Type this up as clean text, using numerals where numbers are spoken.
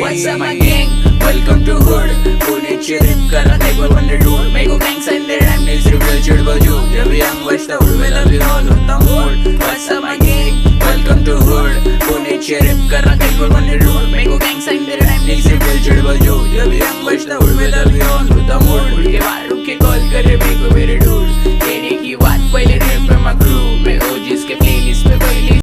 What's up my gang? Welcome to hood. Pune चिरिप करा देखो वंडर डूड मेरे को gangs and there ram needs reveal चिड़बल जू जब भी हम बचता हूँ मैं लव यू ऑल होता mood. What's up my gang? Welcome to hood. Pune चिरिप करा देखो वंडर डूड मेरे को gangs and there ram needs reveal चिड़बल जू जब भी हम बचता हूँ मैं लव यू ऑल होता मूड. उठ के बाहर उठ के कॉल करे मेरे को मेरे डूड